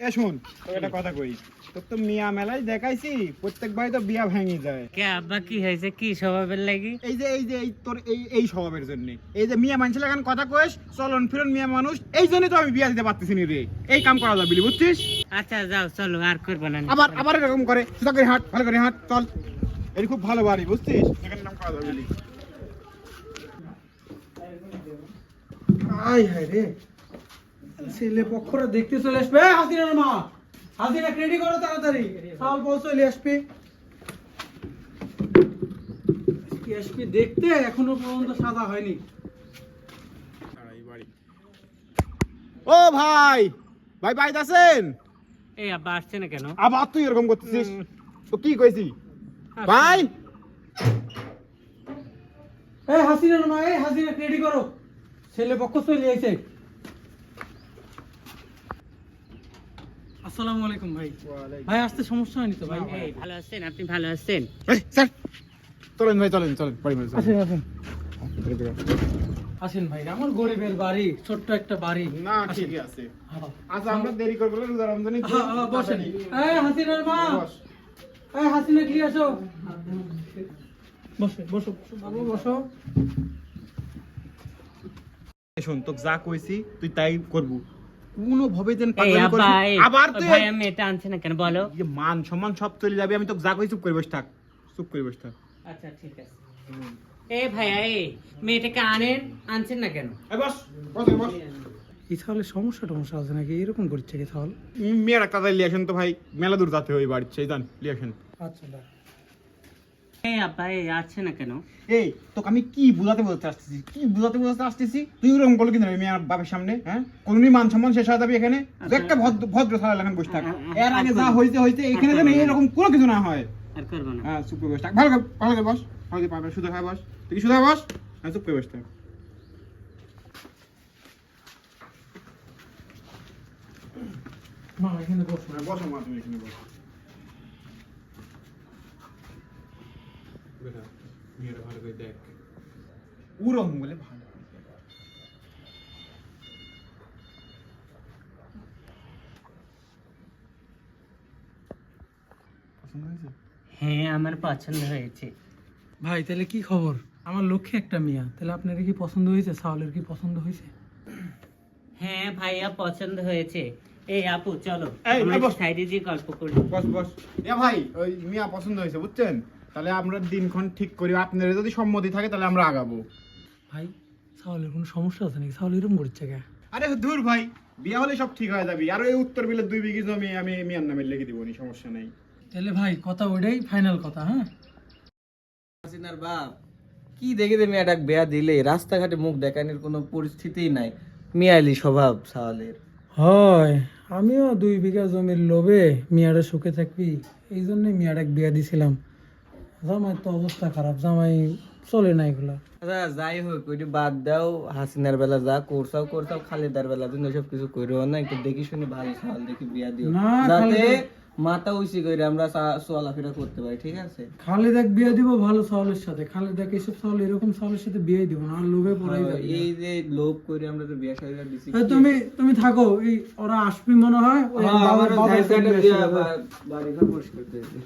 এ শুন তোকে একটা কথা কই, তোর তো মিয়া মেলায় দেখাইছি প্রত্যেক ভাই তো বিয়া ভেঙে যায়। কে আব্বা কি হয়েছে, কি স্বভাবের লাগি? এই তোর এই স্বভাবের জন্য, এই যে মিয়া মানুষের এখন কথা কইস চলন ফিরন মিয়া মানুষ, এই জন্যই তো আমি বিয়া দিতে পারতেছি না রে। এই কাম করা যাবে বুঝছিস? আচ্ছা যাও চলো, আর করবো না। আবার এরকম করে সোজা করে হাঁট, ভালো করে হাঁট, চল। এই খুব ভালো বাড়ি বুঝছিস, এখানে নাম করা যাবে। আয় হায় রে, ছেলে পক্ষরা দেখতে চলে আসবে। হাসিনার মা, হাসিনা রেডি করো তাড়াতাড়ি, সাল বল চলে আসবে। আসবে দেখতে, এখনো পর্যন্ত সাদা হয়নি। ও ভাই, ভাই বাইতে আছেন? এই আব্বা আসছে না কেন? আবার তুই এরকম করতেছিস, তো কি কইছি ভাই? এই হাসিনার মা, এই হাসিনা রেডি করো, ছেলে পক্ষ চলে আইছে। আসসালামু আলাইকুম ভাই। ভাই আসতে সমস্যা হয়নি তো ভাই? এই ভালো আছেন, আপনি ভালো আছেন? স্যার চলেন ভাই, চলেন বাড়ি বাড়ি আসেন আসেন আসেন ভাই, আমার গরিবের বাড়ি, ছোট্ট একটা বাড়ি। না ঠিক আছে, হ্যাঁ। আচ্ছা আমরা দেরি করবো না, রোজা রমজানে বসেন। এই হাসিনার মা, এই হাসিনা কি আসো, বসো বসো বাবু বসো। শোন, তোকে যা কইছি তুই তাই করবো, কোনো ভাবে যেন এই পাগলামি আব্বা, করিস এই না। আবার তুই ভাই আমি এটা আনছে না কেন বলো? এই যে মান সম্মান সব চলে যাবে, আমি তোকে যা কই চুপ করে বসে থাক, চুপ করে বসে থাক। আচ্ছা ঠিক আছে। এই ভাইয়া, এই মেয়েটাকে আনছেন না কেন? এই বস বস। কি তাহলে সমস্যা টমস্যা আছে নাকি, এরকম করছে কি তাহলে? মেয়ের একটা তাই লিয়েছেন তো ভাই, মেলা দূর যেতে হয় বাড়ির, সেই জান লিয়েছেন। আচ্ছা দা, এই আব্বা, এই আসছে না কেন? এই তোকে আমি কি বুঝাতে আসতেছি, তুই ওরকম করলো কিন্তু মেয়ে বাপের সামনে, হ্যাঁ কোনদিন মান সম্মান শেষ হয়ে যাবে এখানে। একটা ভদ্র ছাড়া লেখান বসে থাক, এর আগে যা হইতে এখানে যেন এরকম কোনো কিছু না হয়। আর করবো না। হ্যাঁ চুপ করে বসে থাক, ভালো করে বস, ভালো করে পাবে সুদা খায় বস, তুই কি সুদা বস, হ্যাঁ চুপ করে বসে থাক। মা এখানে বসো। বসো মা, তুমি এখানে বসো। বেটা মেয়েটা ভালো করে দেখ, ওরকম বলে ভালো। পছন্দ হয়েছে? হ্যাঁ আমার পছন্দ হয়েছে। ভাই তাহলে কি খবর? আমার লক্ষ্যে একটা মিয়া, তাহলে আপনার কি পছন্দ হয়েছে? সাওলের কি পছন্দ হয়েছে? হ্যাঁ ভাইয়া পছন্দ হয়েছে। এই আপু চলো এই, আমরা বস। সাইডে দিয়ে গল্প করি। বস এ ভাই, ওই মিয়া পছন্দ হয়েছে বুঝছেন, তাহলে আমরা দিনক্ষণ ঠিক করি, আপনার যদি সম্মতি থাকে তাহলে আমরা আগাবো। ভাই সাওলের কোনো সমস্যা আছে নাকি? সাওল এরকম করছে কে? আরে দূর ভাই, বিয়া হলে সব ঠিক হয়ে যাবে, আর এই উত্তর বিলের 2 বিঘি জমি আমি মিয়ার নামে লিখে দিব, সমস্যা নেই। তাহলে ভাই কথা ওইটাই ফাইনাল কথা। হ্যাঁ হাসিনার বাপ কি দেখে দে মেয়েটা বেয়া দিলে, রাস্তাঘাটে মুখ দেখানোর কোনো পরিস্থিতিই নাই, মিয়ালি স্বভাব সাওয়ালের। হয়, আমিও 2 বিঘা জমির লোভে মিয়াটা সুখে থাকবি এই জন্যই মিয়াটাক বিয়া দিছিলাম। জামাই তো অবস্থা খারাপ, জামাই চলে না এগুলা। আচ্ছা যাই হোক ওইটি বাদ দাও, হাসিনার বেলা যা করছাও খালেদার বেলা তুমি সব কিছু করো না, একটু দেখি শুনি ভালো সাওয়াল দেখি বিয়া দিও, না, যাতে মাথা উঁচি করে আমরা চলাফেরা করতে পারি, ঠিক আছে? খালেদাক বিয়ে দিব ভালো চাউলের সাথে, খালেদাক এসব চাউল এরকম চাউলের সাথে বিয়ে দিব না, আর লোভে পড়াই যাবে। এই যে লোভ করে আমরা তো বিয়া শাদী দিছি। তুমি থাকো, এই ওরা আসবি মনে হয়, ওই বাবার ছেলে আসবে। বাড়ি ঘর পরিষ্কার করে দিই।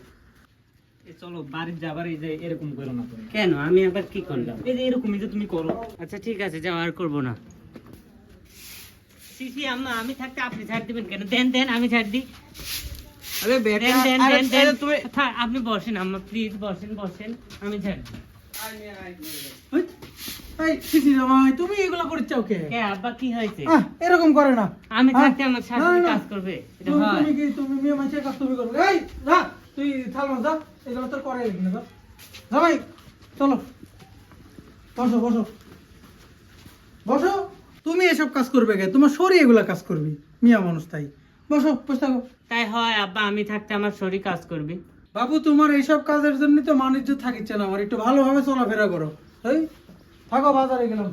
চলো বাড়ি যাবার, এই যে এরকম করো না তুমি। কেন আমি আবার কি করলাম? এই যে এরকমই যে তুমি করো। আচ্ছা ঠিক আছে যাও, আর করবো না। সিসি আম্মা, আমি থাকতে আপনি ছাড় দিবেন কেন? দেন আমি ছাড় দিই। আরে বেটা, দেন আরে তুমি আপনি বসেন আম্মা, প্লিজ বসেন, আমি ছাড় দিই। এই সিসি জামাই, তুমি এগুলা করে চাও কে? কে আব্বা কি হয়েছে? এরকম করে না। আমি থাকতে আমার না, শাশুড়ি না। কাজ করবে, এটা তুমি হয়? তুমি কি তুমি মেয়ে মানুষের কাজ তুমি করবে? এই যা, তুই থালমা যা, এগুলো তোর করে না যা। জামাই চলো, বসো। তুমি এসব কাজ করবে কে? তোমার শরীর এগুলা কাজ করবি, মিয়া মানুষ তাই। বসে থাকো। তাই হয় আব্বা, আমি থাকতে আমার শরীর কাজ করবে। বাবু তোমার এইসব কাজের জন্য তো মানিজ্য থাকিচ্ছে না, আমার একটু ভালোভাবে চলাফেরা করো। এই থাকো, বাজারে গেলাম।